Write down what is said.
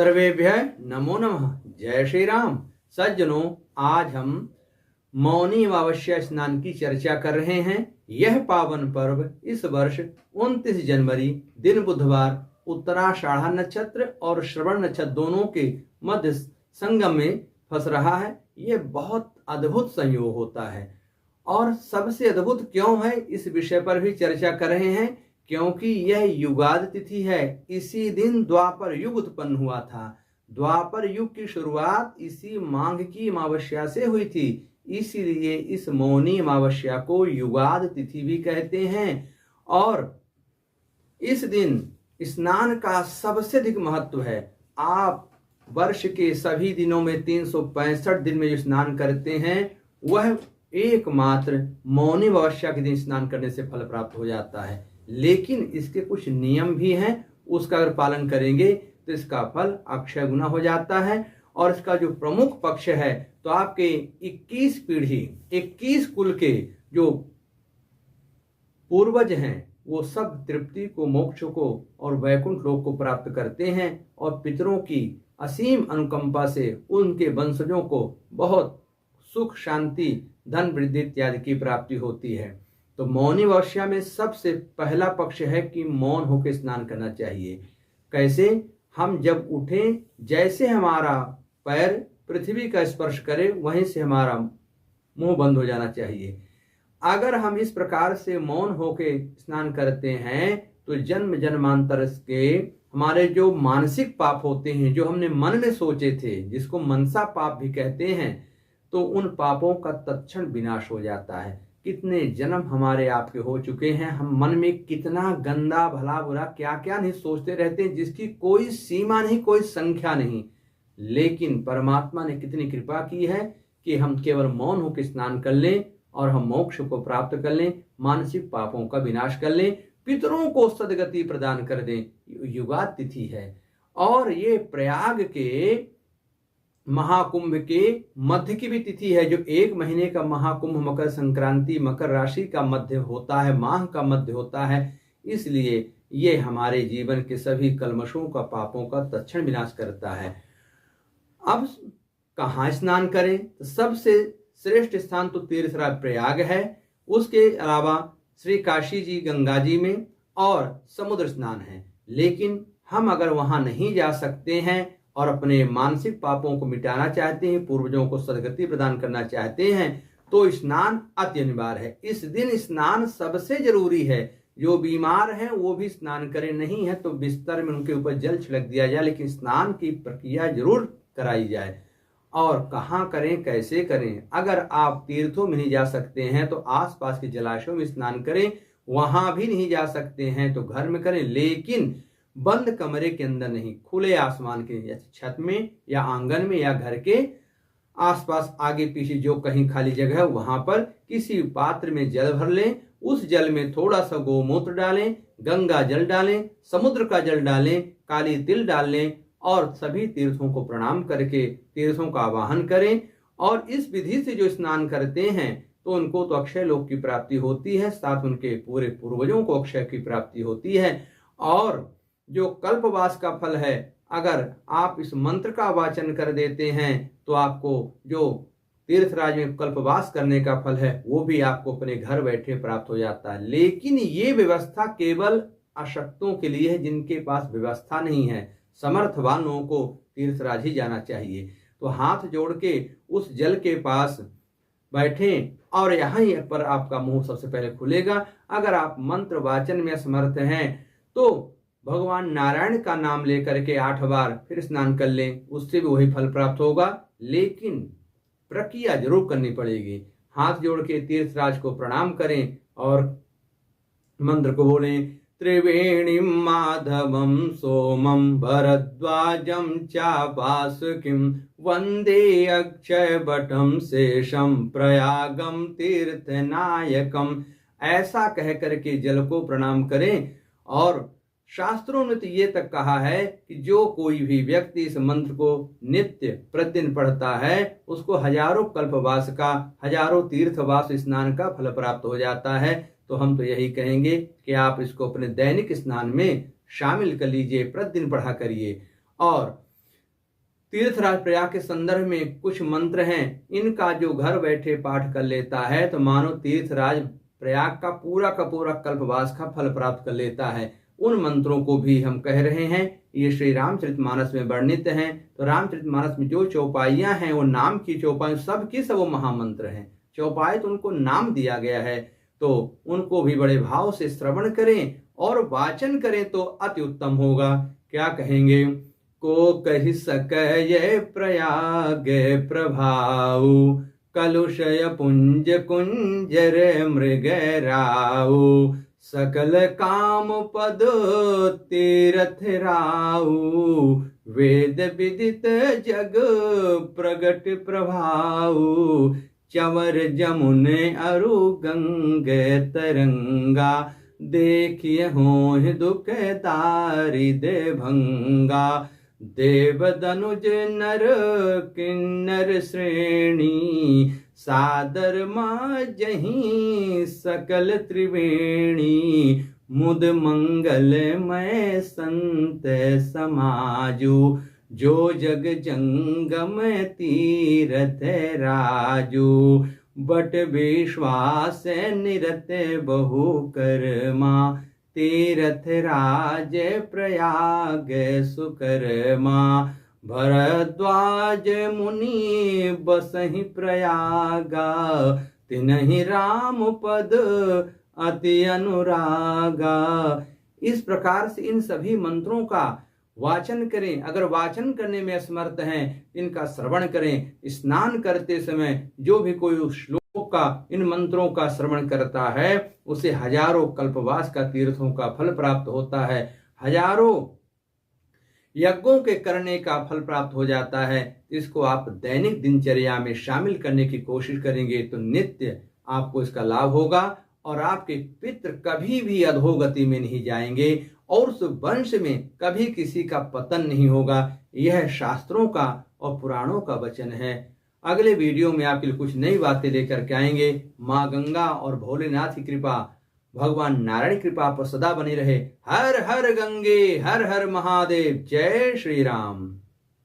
सर्वेभ्य नमो नमः। जय श्री राम। सज्जनों, आज हम मौनी अमावस्या स्नान की चर्चा कर रहे हैं। यह पावन पर्व इस वर्ष 29 जनवरी दिन बुधवार उत्तराषाढ़ा नक्षत्र और श्रवण नक्षत्र दोनों के मध्य संगम में फंस रहा है। यह बहुत अद्भुत संयोग होता है और सबसे अद्भुत क्यों है, इस विषय पर भी चर्चा कर रहे हैं। क्योंकि यह युगादि तिथि है। इसी दिन द्वापर युग उत्पन्न हुआ था। द्वापर युग की शुरुआत इसी माघ की अमावस्या से हुई थी। इसीलिए इस मौनी अमावस्या को युगादि तिथि भी कहते हैं। और इस दिन स्नान का सबसे अधिक महत्व है। आप वर्ष के सभी दिनों में 365 दिन में जो स्नान करते हैं, वह एकमात्र मौनी अमावस्या के दिन स्नान करने से फल प्राप्त हो जाता है। लेकिन इसके कुछ नियम भी हैं, उसका अगर पालन करेंगे तो इसका फल अक्षय गुना हो जाता है। और इसका जो प्रमुख पक्ष है, तो आपके 21 पीढ़ी 21 कुल के जो पूर्वज हैं, वो सब तृप्ति को, मोक्ष को और वैकुंठ लोक को प्राप्त करते हैं। और पितरों की असीम अनुकंपा से उनके वंशजों को बहुत सुख, शांति, धन वृद्धि इत्यादि की प्राप्ति होती है। तो मौनी अमावस्या में सबसे पहला पक्ष है कि मौन होकर स्नान करना चाहिए। कैसे? हम जब उठें, जैसे हमारा पैर पृथ्वी का स्पर्श करे, वहीं से हमारा मुंह बंद हो जाना चाहिए। अगर हम इस प्रकार से मौन होकर स्नान करते हैं तो जन्म जन्मांतर के हमारे जो मानसिक पाप होते हैं, जो हमने मन में सोचे थे, जिसको मनसा पाप भी कहते हैं, तो उन पापों का तत्क्षण विनाश हो जाता है। कितने जन्म हमारे आपके हो चुके हैं, हम मन में कितना गंदा भला बुरा क्या क्या नहीं सोचते रहते हैं, जिसकी कोई सीमा नहीं, कोई संख्या नहीं। लेकिन परमात्मा ने कितनी कृपा की है कि हम केवल मौन होकर स्नान कर लें और हम मोक्ष को प्राप्त कर लें, मानसिक पापों का विनाश कर लें, पितरों को सदगति प्रदान कर दें। युगादि तिथि है और ये प्रयाग के महाकुंभ के मध्य की भी तिथि है। जो एक महीने का महाकुंभ मकर संक्रांति, मकर राशि का मध्य होता है, माह का मध्य होता है। इसलिए ये हमारे जीवन के सभी कल्मशों का, पापों का तत्क्षण विनाश करता है। अब कहाँ स्नान करें? तो सबसे श्रेष्ठ स्थान तो तीर्थराज प्रयाग है। उसके अलावा श्री काशी जी, गंगा जी में और समुद्र स्नान है। लेकिन हम अगर वहां नहीं जा सकते हैं और अपने मानसिक पापों को मिटाना चाहते हैं, पूर्वजों को सदगति प्रदान करना चाहते हैं, तो स्नान अति अनिवार्य है। इस दिन स्नान सबसे जरूरी है। जो बीमार हैं वो भी स्नान करें, नहीं है तो बिस्तर में उनके ऊपर जल छिड़क दिया जाए, लेकिन स्नान की प्रक्रिया जरूर कराई जाए। और कहाँ करें, कैसे करें? अगर आप तीर्थों में नहीं जा सकते हैं तो आसपास के जलाशयों में स्नान करें। वहां भी नहीं जा सकते हैं तो घर में करें, लेकिन बंद कमरे के अंदर नहीं, खुले आसमान के छत में या आंगन में या घर के आसपास आगे पीछे जो कहीं खाली जगह है, वहां पर किसी पात्र में जल भर लें। उस जल में थोड़ा सा गोमूत्र डालें, गंगा जल डालें, समुद्र का जल डालें, काली तिल डाल लें और सभी तीर्थों को प्रणाम करके तीर्थों का आवाहन करें। और इस विधि से जो स्नान करते हैं तो उनको तो अक्षय लोक की प्राप्ति होती है, साथ उनके पूरे पूर्वजों को अक्षय की प्राप्ति होती है। और जो कल्पवास का फल है, अगर आप इस मंत्र का वाचन कर देते हैं तो आपको जो तीर्थराज में कल्पवास करने का फल है, वो भी आपको अपने घर बैठे प्राप्त हो जाता है। लेकिन ये व्यवस्था केवल अशक्तों के लिए है, जिनके पास व्यवस्था नहीं है। समर्थवान लोगों को तीर्थराज ही जाना चाहिए। तो हाथ जोड़ के उस जल के पास बैठें और यहीं पर आपका मुंह सबसे पहले खुलेगा। अगर आप मंत्र वाचन में असमर्थ हैं तो भगवान नारायण का नाम लेकर के 8 बार फिर स्नान कर लें, उससे भी वही फल प्राप्त होगा। लेकिन प्रक्रिया जरूर करनी पड़ेगी। हाथ जोड़ के तीर्थराज को प्रणाम करें और मंत्र को बोलें, त्रिवेणीं माधवं सोमं भरद्वाजं चापासुकिं वंदे अक्षय बटम शेषम प्रयागम तीर्थनायकम। ऐसा कह करके जल को प्रणाम करें। और शास्त्रों ने तो ये तक कहा है कि जो कोई भी व्यक्ति इस मंत्र को नित्य प्रतिदिन पढ़ता है, उसको हजारों कल्पवास का, हजारों तीर्थवास स्नान का फल प्राप्त हो जाता है। तो हम तो यही कहेंगे कि आप इसको अपने दैनिक स्नान में शामिल कर लीजिए, प्रतिदिन पढ़ा करिए। और तीर्थराज प्रयाग के संदर्भ में कुछ मंत्र हैं, इनका जो घर बैठे पाठ कर लेता है तो मानो तीर्थराज प्रयाग का पूरा कल्पवास का फल प्राप्त कर लेता है। उन मंत्रों को भी हम कह रहे हैं, ये श्री रामचरितमानस में वर्णित हैं। तो रामचरितमानस में जो चौपाइयां हैं वो नाम की चौपाई, सब की सब वो महामंत्र हैं। चौपाई तो उनको नाम दिया गया है, तो उनको भी बड़े भाव से श्रवण करें और वाचन करें तो अति उत्तम होगा। क्या कहेंगे? को कहि सकय प्रयाग प्रभाव, कलुषय पुंज कुंजर मृग राउ, सकल काम पद तीरथ राउ, वेद विदित जग प्रगट प्रभाउ, चवर जमुन अरु गंग तरंगा, देखिए होहि दुख दारिद भंगा, देव दनुज नर किन्नर श्रेणी, सादर माजहि सकल त्रिवेणी, मुद मंगलमय संत समाजु, जो जग जंगम तीरथ राजू, बट विश्वास निरत बहु कर्मा, तीरथ राज प्रयाग सुकर्मा, भरद्वाज मुनि बसहि प्रयागा, तिनहि राम पद अति अनुरागा। इस प्रकार से इन सभी मंत्रों का वाचन करें। अगर वाचन करने में असमर्थ हैं, इनका श्रवण करें। स्नान करते समय जो भी कोई उस श्लोक का, इन मंत्रों का श्रवण करता है, उसे हजारों कल्पवास का तीर्थों का फल प्राप्त होता है, हजारों यज्ञों के करने का फल प्राप्त हो जाता है। इसको आप दैनिक दिनचर्या में शामिल करने की कोशिश करेंगे तो नित्य आपको इसका लाभ होगा और आपके पितृ कभी भी अधोगति में नहीं जाएंगे और उस वंश में कभी किसी का पतन नहीं होगा। यह शास्त्रों का और पुराणों का वचन है। अगले वीडियो में आपके लिए कुछ नई बातें लेकर के आएंगे। माँ गंगा और भोलेनाथ की कृपा, भगवान नारायण की कृपा पर सदा बनी रहे। हर हर गंगे, हर हर महादेव। जय श्री राम।